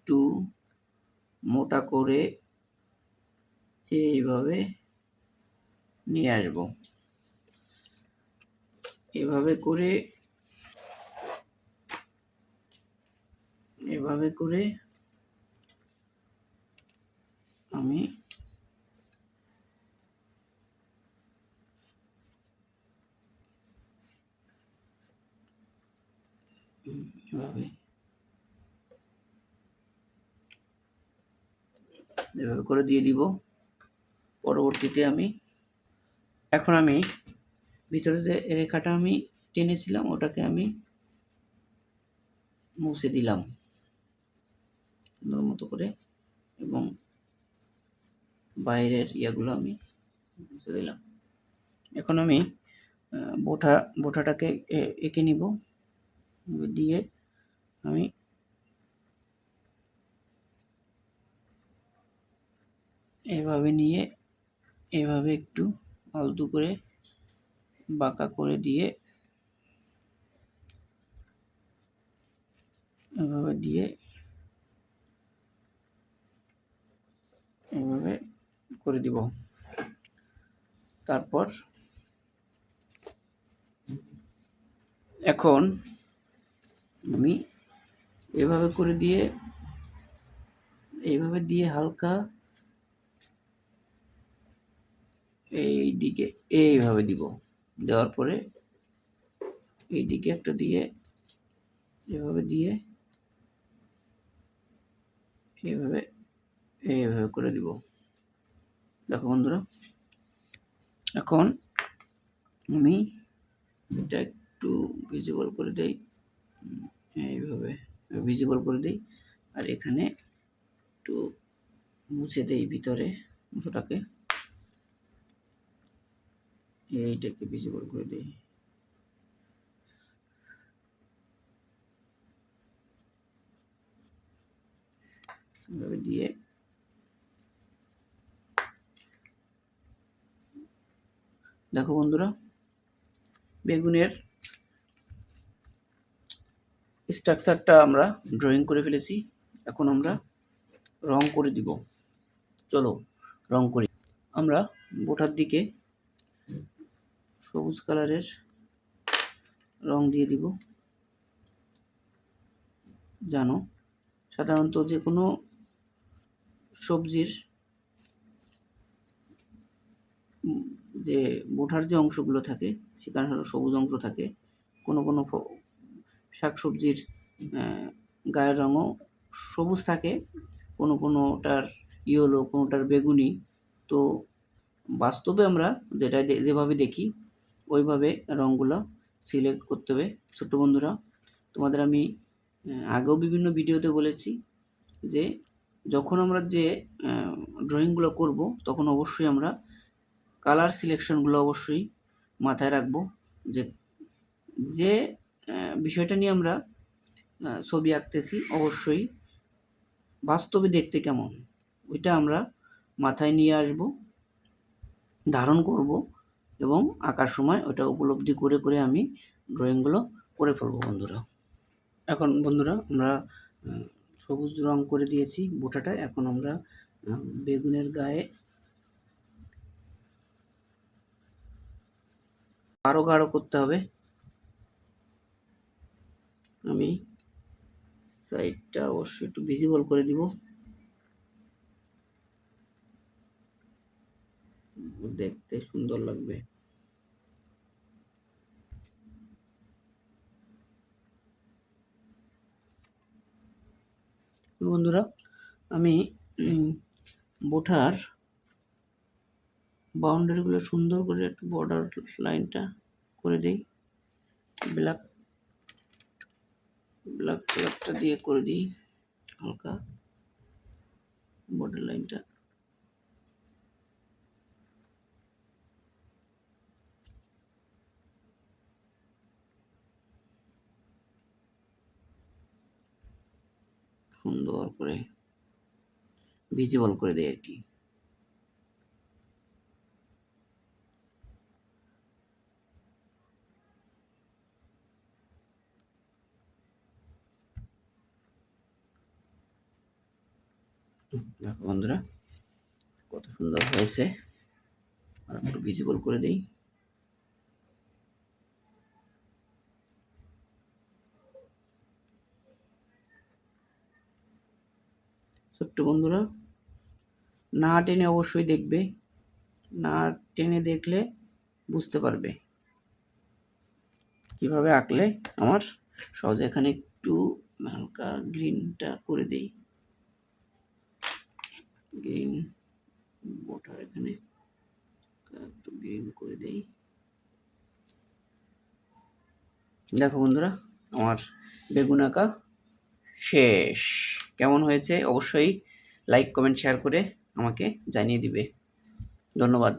একটু মোটা করে এইভাবে নিয়ে আসবো। এভাবে করে আমি এভাবে করে দিয়ে দিব। পরবর্তীতে এখন আমি ভিতরে যে রেখাটা আমি টেনেছিলাম ওটাকে আমি মুছে দিলাম সুন্দর মতো করে, এবং বাইরের ইয়াগুলো আমি মুছে দিলাম। এখন আমি বোঁটাটাকে এঁকে নিব, দিয়ে আমি এভাবে নিয়ে এভাবে একটু আলতু করে বাঁকা করে দিয়ে এভাবে দিয়ে এভাবে করে দিব। তারপর এখন আমি এভাবে করে দিয়ে এইভাবে দিয়ে হালকা এই দিকে এইভাবে দিব। দেওয়ার পরে এই দিকে একটা দিয়ে এভাবে দিয়ে এইভাবে এইভাবে করে দিব। দেখো বন্ধুরা, এখন আমি এটা একটু ভিজিবল করে দেই, এইভাবে ভিজিবল করে দিই, আর এখানে একটু মুছে দেই ভিতরে অংশটাকে, এইটাকে ভিজিবল করে দিই। এভাবে দিয়ে দেখো বন্ধুরা, বেগুনের স্ট্রাকচারটা আমরা ড্রয়িং করে ফেলেছি। এখন আমরা রং করে দিব। চলো রং করি। আমরা বোঁটার দিকে সবুজ কালারের রং দিয়ে দিব। জানো, সাধারণত যে কোনো সবজির যে বোঁটার যে অংশগুলো থাকে সেখানে সবুজ অংশ থাকে। কোনো কোনো শাকসবজির গায়ের রঙও সবুজ থাকে, কোনো কোনোটার ইয়েলো, কোনোটার বেগুনি। তো বাস্তবে আমরা যেভাবে দেখি ওইভাবে রঙগুলো সিলেক্ট করতে হবে। ছোট্ট বন্ধুরা, তোমাদের আমি আগেও বিভিন্ন ভিডিওতে বলেছি যে যখন আমরা যে ড্রয়িংগুলো করব তখন অবশ্যই আমরা কালার সিলেকশনগুলো অবশ্যই মাথায় রাখবো, যে বিষয়টা নিয়ে আমরা ছবি আঁকতেছি অবশ্যই বাস্তবে দেখতে কেমন ওইটা আমরা মাথায় নিয়ে আসব, ধারণ করব, এবং আঁকার সময় ওটা উপলব্ধি করে করে আমি ড্রয়িংগুলো করে ফেলবো বন্ধুরা। এখন বন্ধুরা আমরা সবুজ রং করে দিয়েছি বোঁটাটা। এখন আমরা বেগুনের গায়ে আরও গাঢ় করতে হবে। আমি সাইডটা অবশ্যই একটু ভিজিবল করে দিব, দেখতে সুন্দর লাগবে। বন্ধুরা, আমি বোঁটার বাউন্ডারিগুলো সুন্দর করে একটু বর্ডার লাইনটা করে দিই, ব্ল্যাক কালারটা দিয়ে করে দিই হালকা বর্ডার লাইনটা। সুন্দর করে ভিজিবল করে দেয় আর কি। দেখো বন্ধুরা কত সুন্দর হয়েছে। আর একটু ভিজিবল করে দিই। ছোট্ট বন্ধুরা, না টেনে অবশ্যই দেখবে, না টেনে দেখলে বুঝতে পারবে কিভাবে আঁকলে আমার সহজে। এখানে একটু হালকা গ্রিনটা করে দেই, গ্রিন বর্ডার এখানে একটু গ্রিন করে দেই। দেখো বন্ধুরা আমার বেগুন আঁকা শেষ। কেমন হয়েছে অবশ্যই লাইক কমেন্ট শেয়ার করে আমাকে জানিয়ে দিবে। ধন্যবাদ।